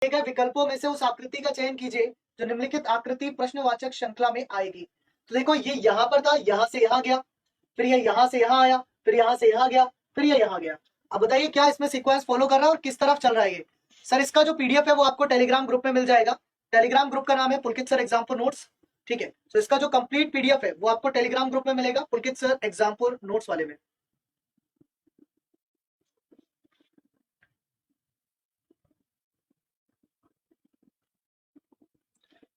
गए विकल्पों में से उस आकृति का चयन कीजिए जो निम्नलिखित आकृति प्रश्नवाचक श्रृंखला में आएगी। तो देखो ये यहां पर था, यहां से यहां गया, फिर ये यहां से यहां आया, फिर यहां से यहां गया, फिर ये यहां गया। अब बताइए क्या इसमें सीक्वेंस फॉलो कर रहा है और किस तरफ चल रहा है ये। सर इसका जो पीडीएफ है वो आपको टेलीग्राम ग्रुप में मिल जाएगा। टेलीग्राम ग्रुप का नाम है पुलकित सर एग्जाम्पल नोट्स। ठीक है, तो इसका जो कंप्लीट पीडीएफ है वो आपको टेलीग्राम ग्रुप में मिलेगा पुलकित सर एग्जाम्पल नोट्स वाले में।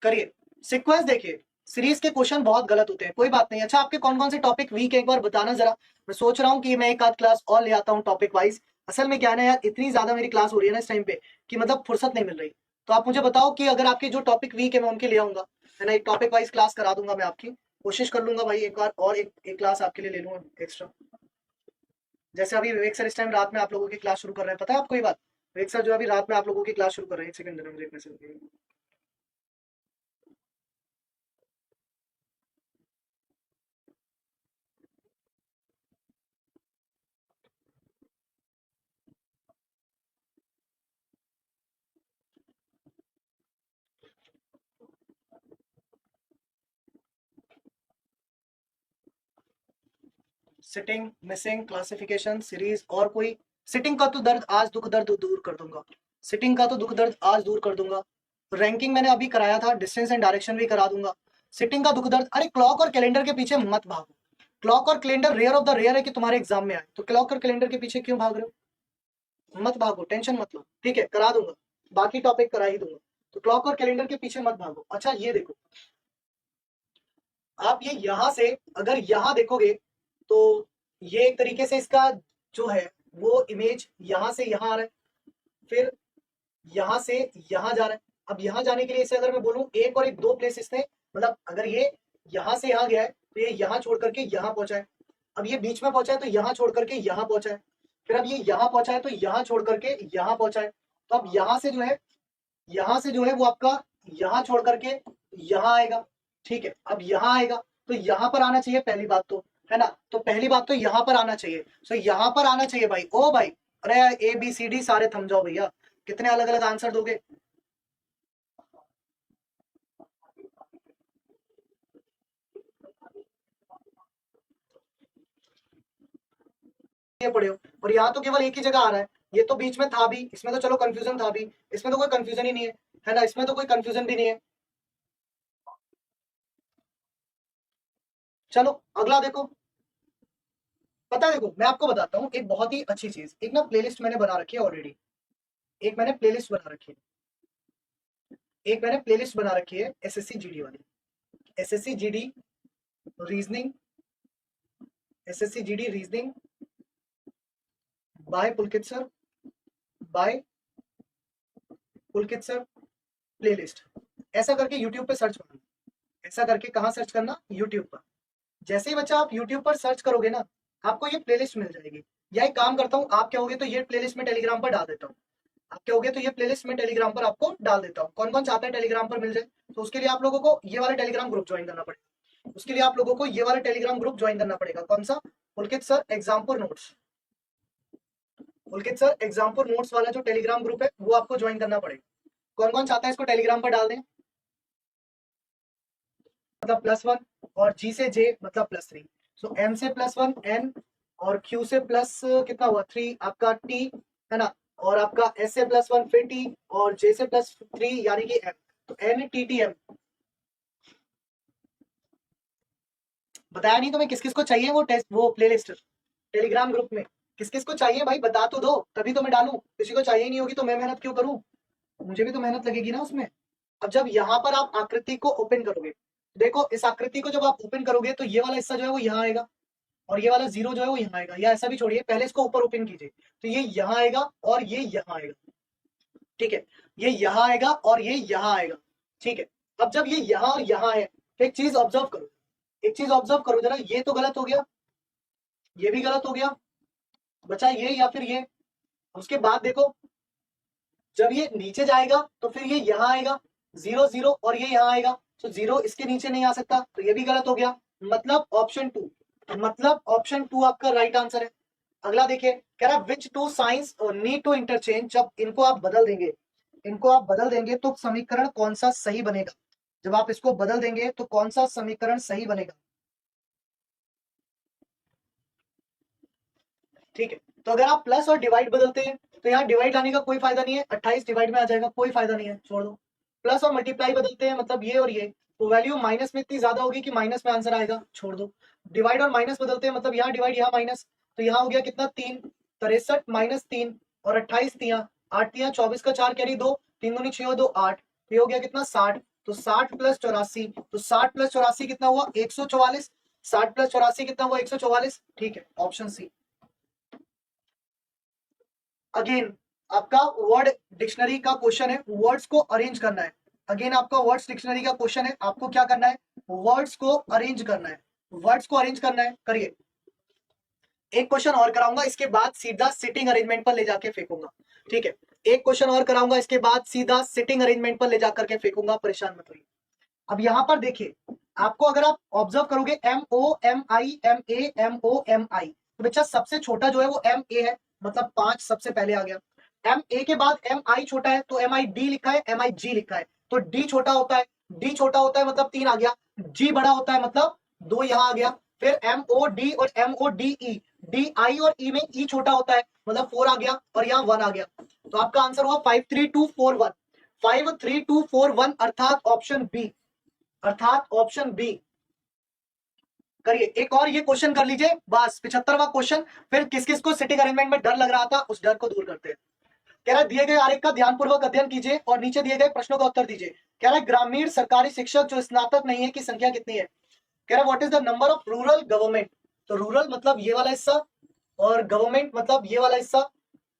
करिए सीक्वेंस देखिए, सीरीज के क्वेश्चन बहुत गलत होते हैं, कोई बात नहीं। अच्छा आपके कौन कौन से टॉपिक वीक है एक बार बताना जरा। मैं सोच रहा हूँ कि मैं एक आध क्लास और ले आता हूँ टॉपिक वाइज। असल में क्या है ना यार, इतनी ज्यादा मेरी क्लास हो रही है ना इस टाइम पे कि मतलब फुर्सत नहीं मिल रही। तो आप मुझे बताओ कि अगर आपके जो टॉपिक वीक है मैं उनके ले आऊंगा, है ना, एक टॉपिक वाइज क्लास करा दूंगा मैं आपकी। कोशिश कर लूंगा भाई एक बार और एक क्लास आपके लिए ले लूंगा एक्स्ट्रा। जैसे अभी विवेक सर इस टाइम रात में आप लोगों की क्लास शुरू कर रहे हैं, पता है आपको ये बात। विवेक सर जो अभी रात में आप लोगों की क्लास शुरू कर रहे हैं, एक सेकंड मुझे एक message. Sitting, missing, classification, series और कोई। सिटिंग का तो दर्द आज दुख दर्द दूर कर दूंगा। सिटिंग का तो दुख दर्द आज दूर कर दूंगा। रैंकिंग मैंने अभी कराया था, डिस्टेंस एंड डायरेक्शन भी करा दूंगा। सिटिंग का दुख दर्द, अरे क्लॉक और कैलेंडर के पीछे मत भागो। क्लॉक और calendar rare of the rare है कि तुम्हारे एग्जाम में आए, तो क्लॉक और कैलेंडर के पीछे क्यों भाग रहे हो। मत भागो, टेंशन मत लो, ठीक है करा दूंगा। बाकी टॉपिक करा ही दूंगा, तो क्लॉक और कैलेंडर के पीछे मत भागो। अच्छा ये देखो, आप ये यहां से अगर यहां देखोगे तो ये एक तरीके से इसका जो है वो इमेज यहां से यहां आ रहा है, फिर यहां से यहां जा रहा है। अब यहां जाने के लिए इसे अगर मैं बोलूं एक और एक दो प्लेस इसने, मतलब अगर ये यहां से यहां गया है तो ये यहां छोड़ करके यहां पहुंचा है। अब ये बीच में पहुंचा है तो यहां छोड़ करके यहां पहुंचा है। फिर अब ये यहां पहुंचा है तो यहां छोड़ करके यहां पहुंचा है। तो अब यहां से जो है वो आपका यहां छोड़ करके यहां आएगा। ठीक है, अब यहां आएगा तो यहां पर आना चाहिए पहली बात तो, है ना। तो पहली बात तो यहां पर आना चाहिए, सो यहां पर आना चाहिए भाई। ओ भाई, अरे ए बी सी डी सारे थम जाओ भैया, कितने अलग अलग आंसर दोगे। ये पढ़े हो, और यहाँ तो केवल एक ही जगह आ रहा है। ये तो बीच में था भी, इसमें तो चलो कंफ्यूजन था भी, इसमें तो कोई कंफ्यूजन ही नहीं है ना, इसमें तो कोई कंफ्यूजन भी नहीं है। चलो अगला देखो। पता है देखो मैं आपको बताता हूँ एक बहुत ही अच्छी चीज, एक ना प्लेलिस्ट मैंने बना रखी है ऑलरेडी। एक मैंने प्लेलिस्ट बना रखी है, एक मैंने प्लेलिस्ट बना रखी है एसएससी जीडी वाली। SSC GD reasoning, SSC GD reasoning by Pulkit sir, by Pulkit sir playlist. ऐसा करके यूट्यूब पे सर्च करना, ऐसा करके कहाँ सर्च करना, यूट्यूब पर। जैसे ही बच्चा आप यूट्यूब पर सर्च करोगे ना, आपको ये प्लेलिस्ट मिल जाएगी। या एक काम करता हूँ, आप क्या होगे तो ये प्लेलिस्ट में टेलीग्राम पर डाल देता हूँ। आप क्या होगे तो ये प्लेलिस्ट में टेलीग्राम पर आपको डाल देता हूँ। कौन कौन चाहता है टेलीग्राम पर मिल जाए, तो उसके लिए आप लोगों को ये वाला टेलीग्राम ग्रुप ज्वाइन करना पड़ेगा। उसके लिए आप लोगों को ये वाला टेलीग्राम ग्रुप ज्वाइन करना पड़ेगा। कौन सा, पुलकित सर एग्जाम्पल नोट्स। पुलकित सर एग्जाम्पल नोट्स वाला जो टेलीग्राम ग्रुप है वो आपको ज्वाइन करना पड़ेगा। कौन कौन चाहता है इसको टेलीग्राम पर डाल दें, मतलब +1, और जी से जे मतलब +3। सो एम से +1 एन, और क्यू से प्लस कितना हुआ 3 आपका टी, है ना। और आपका एस से +1 फिर टी, और जे से +3 यानी कि एम। तो एन टी टी एम। बताया नहीं तुम्हें किस किस को चाहिए वो टेस्ट, वो प्लेलिस्ट टेलीग्राम ग्रुप में। किस किस को चाहिए भाई बता तो दो, तभी तो मैं डालूं। किसी को चाहिए नहीं होगी तो मैं मेहनत क्यों करूं, मुझे भी तो मेहनत लगेगी ना उसमें। अब जब यहाँ पर आप आकृति को ओपन करोगे, देखो इस आकृति को जब आप ओपन करोगे तो ये वाला हिस्सा जो है वो यहाँ आएगा, और ये वाला 0 जो है वो यहाँ आएगा। या ऐसा भी छोड़िए, पहले इसको ऊपर ओपन कीजिए, तो ये यहाँ आएगा और ये यहाँ आएगा। ठीक है, ये यहाँ आएगा और ये यहाँ आएगा। ठीक है, अब जब ये यहाँ और यहाँ है तो एक चीज ऑब्जर्व करो, एक चीज ऑब्जर्व करो जरा। ये तो गलत हो गया, ये भी गलत हो गया, बचा ये या फिर ये। उसके बाद देखो जब ये नीचे जाएगा तो फिर ये यहाँ आएगा 0 0, और ये यहाँ आएगा, तो 0 इसके नीचे नहीं आ सकता, तो ये भी गलत हो गया। मतलब ऑप्शन 2, मतलब ऑप्शन 2 आपका राइट आंसर है। अगला देखिए, कह रहा which two signs need to interchange, जब इनको आप बदल देंगे, इनको आप बदल देंगे तो समीकरण कौन सा सही बनेगा? जब आप इसको बदल देंगे तो कौन सा समीकरण सही बनेगा? ठीक है, तो अगर आप प्लस और डिवाइड बदलते हैं तो यहाँ डिवाइड लाने का कोई फायदा नहीं है, 28 डिवाइड में आ जाएगा, कोई फायदा नहीं है, छोड़ दो। प्लस और मल्टीप्लाई बदलते हैं मतलब ये और ये, तो वैल्यू माइनस में इतनी ज्यादा होगी कि माइनस में आंसर आएगा, छोड़ दो। डिवाइड और माइनस बदलते हैं मतलब यहाँ डिवाइड यहाँ माइनस, तो यहाँ हो गया कितना 3, 63 माइनस 3 और 28 तिया 8 तिया 24 का 4 कैरी 2, 3 दूनी 6 और 2 8, ये हो गया कितना 60, तो 60 प्लस 84, तो 60 प्लस 84 कितना हुआ 144, 60 प्लस 84 कितना हुआ 144, ठीक है, ऑप्शन सी। अगेन आपका वर्ड डिक्शनरी का क्वेश्चन है, वर्ड्स को अरेंज करना है। अगेन आपका वर्ड्स डिक्शनरी का क्वेश्चन है, आपको क्या करना है, वर्ड्स को अरेंज करना है, वर्ड्स को अरेंज करना है, करिए। एक क्वेश्चन और कराऊंगा, इसके बाद सीधा सिटिंग अरेंजमेंट पर ले जाके फेंकूंगा, ठीक है। एक क्वेश्चन और कराऊंगा, इसके बाद सीधा सिटिंग अरेंजमेंट पर ले जाकर के फेंकूंगा, परेशान मत होइए। अब यहां पर देखिए, आपको अगर आप ऑब्जर्व करोगे MOMI तो बच्चा सबसे छोटा जो है वो MA है, मतलब 5 सबसे पहले आ गया। MA के बाद MI छोटा है तो MID लिखा है, MIG लिखा है, तो D छोटा होता है, D छोटा होता है मतलब 3 आ गया, G बड़ा होता है मतलब 2 यहां आ गया, फिर MOD और MODE, DI और E में E छोटा होता है मतलब 4 आ गया और यहाँ 1 आ गया, तो आपका आंसर हुआ 53241, 53241 अर्थात ऑप्शन बी, अर्थात ऑप्शन बी। करिए एक और ये क्वेश्चन कर लीजिए, बस 75वां क्वेश्चन, फिर किस किस को सिटिंग अरेंजमेंट में डर लग रहा था उस डर को दूर करते हैं। कह रहा है दिए गए आरेख का ध्यानपूर्वक अध्ययन कीजिए और नीचे दिए गए प्रश्नों का उत्तर दीजिए। कह रहा है ग्रामीण सरकारी शिक्षक जो स्नातक नहीं है की संख्या कितनी है? कह रहा है what is the number of rural government, तो रूरल मतलब ये वाला हिस्सा और गवर्नमेंट मतलब ये वाला हिस्सा,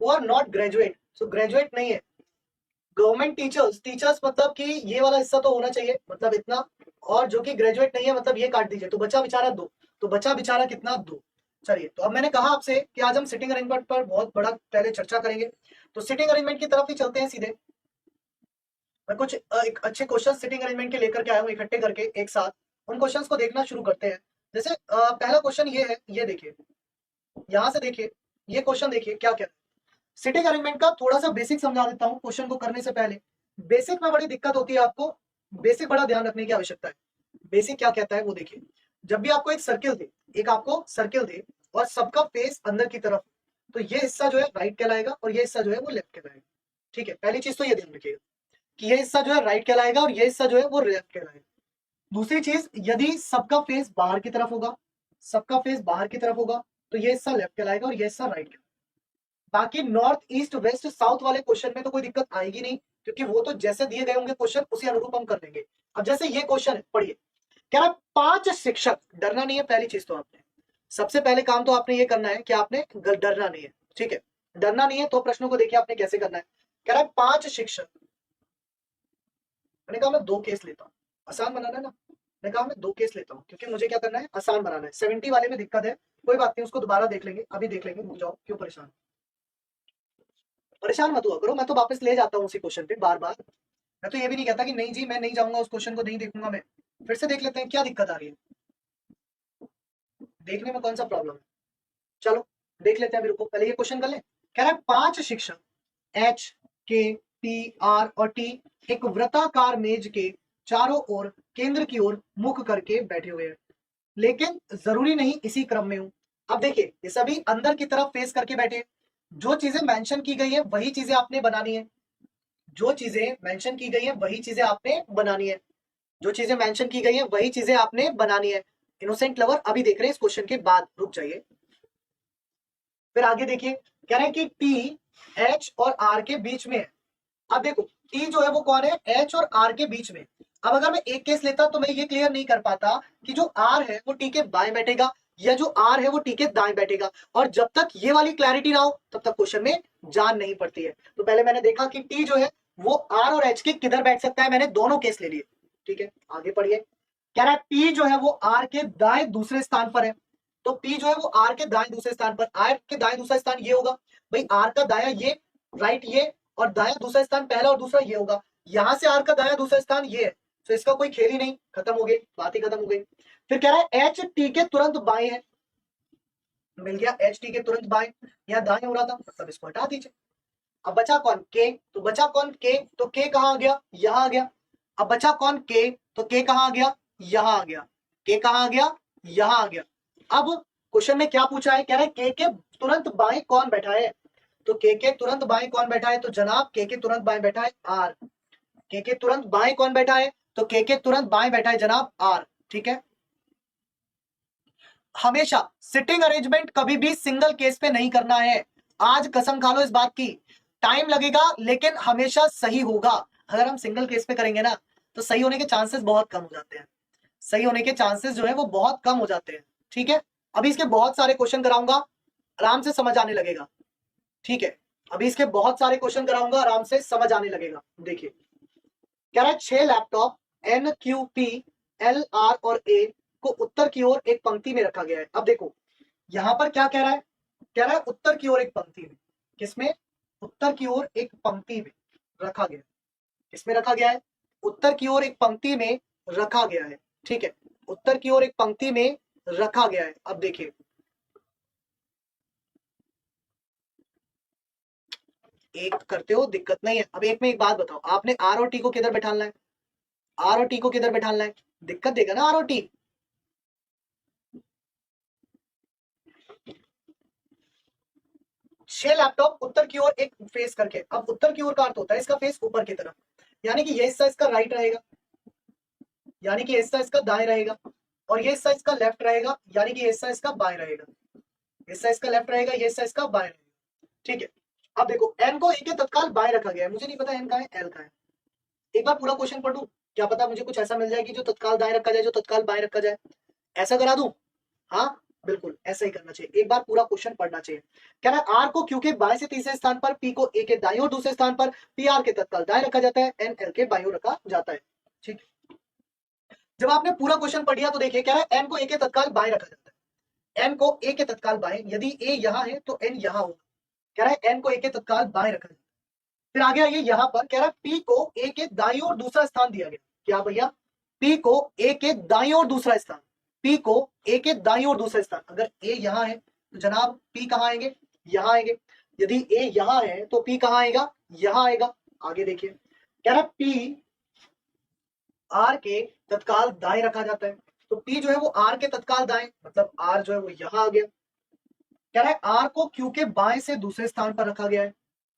वो are not graduate, so graduate नहीं है। गवर्नमेंट टीचर्स, टीचर्स मतलब कि ये वाला हिस्सा तो होना चाहिए, मतलब इतना, और जो कि ग्रेजुएट नहीं है मतलब ये काट दीजिए, तो बचा बेचारा 2, तो बचा बेचारा कितना 2। चलिए, तो अब मैंने कहा आपसे कि आज हम सिटिंग अरेंजमेंट पर बहुत बड़ा पहले चर्चा करेंगे, तो सिटिंग अरेंजमेंट की तरफ ही चलते हैं सीधे। मैं कुछ एक अच्छे क्वेश्चन सिटिंग अरेंजमेंट के लेकर के आया हूँ इकट्ठे करके एक साथ, उन क्वेश्चंस को देखना शुरू करते हैं। जैसे पहला क्वेश्चन ये है, ये देखिए, यहां से देखिए, ये क्वेश्चन देखिए क्या क्या। सिटिंग अरेंजमेंट का थोड़ा सा बेसिक समझा देता हूँ क्वेश्चन को करने से पहले। बेसिक में बड़ी दिक्कत होती है आपको, बेसिक बड़ा ध्यान रखने की आवश्यकता है। बेसिक क्या कहता है वो देखिए, जब भी आपको एक सर्किल दे, एक आपको सर्किल दे और सबका फेस अंदर की तरफ, तो ये हिस्सा जो है राइट कहलाएगा और ये हिस्सा जो है वो लेफ्ट कहलाएगा, ठीक है। पहली चीज तो ये ध्यान रखिएगा कि ये हिस्सा जो है राइट कहलाएगा और ये हिस्सा जो है वो लेफ्ट कहलाएगा। दूसरी चीज, यदि सबका फेस बाहर की तरफ होगा, सबका फेस बाहर की तरफ होगा, तो ये हिस्सा लेफ्ट कहलाएगा और ये हिस्सा राइट कहलाएगा। बाकी नॉर्थ ईस्ट वेस्ट साउथ वाले क्वेश्चन में तो कोई दिक्कत आएगी नहीं, क्योंकि वो तो जैसे दिए गए होंगे क्वेश्चन उसी अनुरूप हम कर देंगे। अब जैसे ये क्वेश्चन है, पढ़िए, कह रहा 5 शिक्षक, डरना नहीं है पहली चीज, तो आपने सबसे पहले काम तो आपने ये करना है कि आपने डरना नहीं है, ठीक है, डरना नहीं है। तो प्रश्नों को देखिए आपने कैसे करना है। कह रहा है 5 शिक्षक, मैंने कहा मैं 2 केस लेता हूँ, आसान बनाना है ना, मैंने कहा मैं 2 केस लेता हूँ क्योंकि मुझे क्या करना है, आसान बनाना है। 70 वाले में दिक्कत है, कोई बात नहीं, उसको दोबारा देख लेंगे, अभी देख लेंगे, रुक जाओ, क्यों परेशान, परेशान मत हुआ करो, मैं तो वापस ले जाता हूँ उसी क्वेश्चन पे बार बार। मैं तो ये भी नहीं कहता कि नहीं जी मैं नहीं जाऊंगा उस क्वेश्चन को नहीं देखूंगा, मैं फिर से देख लेते हैं क्या दिक्कत आ रही है, देखने में कौन सा प्रॉब्लम है। चलो देख लेते हैं, अभी रुको पहले ये क्वेश्चन कर ले। कह रहा है 5 शिक्षक H K P R और T एक वृत्ताकार मेज के चारों ओर केंद्र की ओर मुख करके बैठे हुए हैं, लेकिन जरूरी नहीं इसी क्रम में हूं। अब देखिए ये सभी अंदर की तरफ फेस करके बैठे, जो चीजें मेंशन की गई है वही चीजें आपने बनानी है, जो चीजें मेंशन की गई है वही चीजें आपने बनानी है, जो चीजें मेंशन की गई है वही चीजें आपने बनानी है। इनोसेंट लवर अभी देख रहे हैं इस क्वेश्चन के बाद, रुक जाइए। फिर आगे देखिए, कह रहे हैं कि टी एच और आर के बीच में है। अब देखो टी जो है वो कौन है, एच और आर के बीच में। अब अगर मैं एक केस लेता तो मैं ये क्लियर नहीं कर पाता कि जो आर है वो टी के बाएं बैठेगा या जो आर है वो टी के दाएं बैठेगा, और जब तक ये वाली क्लैरिटी ना हो तब तक क्वेश्चन में जान नहीं पड़ती है। तो पहले मैंने देखा कि टी जो है वो आर और एच के किधर बैठ सकता है, मैंने दोनों केस ले लिए, ठीक है। आगे पढ़िए, कह रहा है पी जो है वो आर के दाएं दूसरे स्थान पर है, तो पी जो है वो आर के दाएं दूसरे स्थान पर, आर के दाएं दूसरा स्थान ये होगा भाई, आर का दाया ये, राइट ये, और दाया दूसरा स्थान पहला और दूसरा ये होगा, यहां से आर का दाया दूसरा स्थान ये है, तो इसका कोई खेल ही नहीं, खत्म हो गई, बात ही खत्म हो गई। फिर कह रहा है एच टी के तुरंत बाएं है, मिल गया एच टी के तुरंत बाएं, यहां दाएं हो रहा था मतलब इसको हटा दीजिए। अब बचा कौन के, तो बचा कौन के, तो के कहां आ गया, यहां आ गया। अब बचा कौन के, तो के कहां आ गया, यहां आ गया। के कहां आ गया, यहां आ गया। अब क्वेश्चन में क्या पूछा है, कह रहा है के तुरंत बाएं कौन बैठा है, तो के तुरंत बाएं कौन बैठा है, तो जनाब के तुरंत बाएं बैठा है आर। के तुरंत बाएं कौन बैठा है, तो के तुरंत बाएं बैठा है जनाब आर। ठीक है, हमेशा सिटिंग अरेंजमेंट कभी भी सिंगल केस पे नहीं करना है, आज कसम खा लो इस बात की। टाइम लगेगा लेकिन हमेशा सही होगा। अगर हम सिंगल केस पे करेंगे ना तो सही होने के चांसेस बहुत कम हो जाते हैं, सही होने के चांसेस जो है वो बहुत कम हो जाते हैं। ठीक है, अभी इसके बहुत सारे क्वेश्चन कराऊंगा, आराम से समझ आने लगेगा। ठीक है, अभी इसके बहुत सारे क्वेश्चन कराऊंगा, आराम से समझ आने लगेगा। देखिए कह रहा है 6 laptop N Q P L R और ए को उत्तर की ओर एक पंक्ति में रखा गया है। अब देखो यहां पर क्या कह रहा है, कह रहा है उत्तर की ओर एक पंक्ति में, किसमें, उत्तर की ओर एक पंक्ति में रखा गया है। किसमें रखा गया है, उत्तर की ओर एक पंक्ति में रखा गया है। ठीक है, उत्तर की ओर एक पंक्ति में रखा गया है। अब देखिए एक करते हो दिक्कत नहीं है। अब एक में एक बात बताओ, आपने आर और टी को किधर बैठाना है, आर और टी को किधर बैठाना है, दिक्कत देगा ना आर और टी। छह लैपटॉप उत्तर की ओर एक फेस करके, अब उत्तर की ओर का अर्थ होता है इसका फेस ऊपर की तरफ, यानी कि ये हिस्सा इसका राइट रहेगा, यानी कि हिस्सा इसका दाएं रहेगा, और ये हिस्सा इसका लेफ्ट रहेगा, यानी कि हिस्सा इसका बाएं रहेगा। हिस्सा इसका लेफ्ट रहेगा, ये हिस्सा इसका बाएं रहेगा। ठीक है, अब देखो एन को ए के तत्काल बाएं रखा गया है, मुझे नहीं पता एन का है एल का है। एक बार पूरा क्वेश्चन पढ़ लूं, क्या पता मुझे कुछ ऐसा मिल जाए कि जो तत्काल दाएं रखा जाए, जो तत्काल बाएं रखा जाए, ऐसा करा दूं। हाँ बिल्कुल ऐसा ही करना चाहिए, एक बार पूरा क्वेश्चन पढ़ना चाहिए। कह रहा है आर को क्यू के बाएं से तीसरे स्थान पर, पी को ए के दाएं और दूसरे स्थान पर, पी आर के तत्काल दाएं रखा जाता है, एन एल के बाएं ओर रखा जाता है। ठीक, जब आपने पूरा क्वेश्चन पढ़ लिया तो देखिए कह रहा है एन को ए के तत्काल बाएं रखा जाता है, एन को ए के तत्काल बाएं, यदि ए यहां है तो एन यहां होगा। कह रहा है एन को ए के तत्काल बाएं रखा जाता है। फिर आगे आइए यहां पर, कह रहा है पी को ए के दाईं ओर दूसरा स्थान दिया गया। क्या भैया, पी को ए के दाईं ओर दूसरा स्थान, पी को ए के दाईं ओर दूसरा स्थान। अगर ए यहां है तो जनाब पी कहां आएंगे, यहां आएंगे। यदि ए यहां है तो पी कहां आएगा, यहां आएगा। आगे देखिए कह रहा है पी आर के तत्काल दाएं रखा जाता है, तो पी जो है वो आर के तत्काल दाएं, मतलब आर जो है वो यहां आ गया। कह रहा है आर को क्यू के बाएं से दूसरे स्थान पर रखा गया है,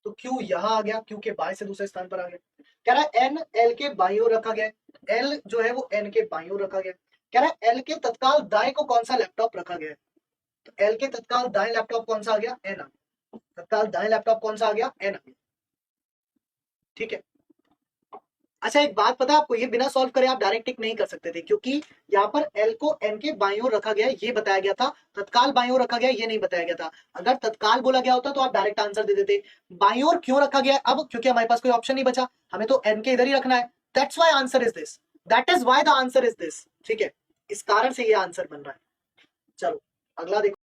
तो क्यू यहां आ गया, क्यू के बाएं से दूसरे स्थान पर आ गया। कह रहा है एन एल के बाईं ओर रखा गया है, एल जो है वो एन के बाईं ओर रखा गया। कह रहा है एल के तत्काल दाएं को कौन सा लैपटॉप रखा गया है, तो एल के तत्काल दाएं लैपटॉप कौन सा आ गया, एन आ गया। तत्काल दाएं लैपटॉप कौन सा आ गया, एन आ गया। ठीक है, अच्छा एक बात पता है आपको, ये बिना सॉल्व करे आप डायरेक्ट टिक नहीं कर सकते थे, क्योंकि यहाँ पर एल को एन के बाईं ओर रखा गया है ये बताया गया था, तत्काल बाईं ओर रखा गया ये नहीं बताया गया था। अगर तत्काल बोला गया होता तो आप डायरेक्ट आंसर दे देते। बाईं ओर क्यों रखा गया है, अब क्योंकि हमारे पास कोई ऑप्शन नहीं बचा, हमें तो एन के इधर ही रखना है। That's why answer is this, that is why the answer is this. ठीक है, इस कारण से ये आंसर बन रहा है। चलो अगला देखो।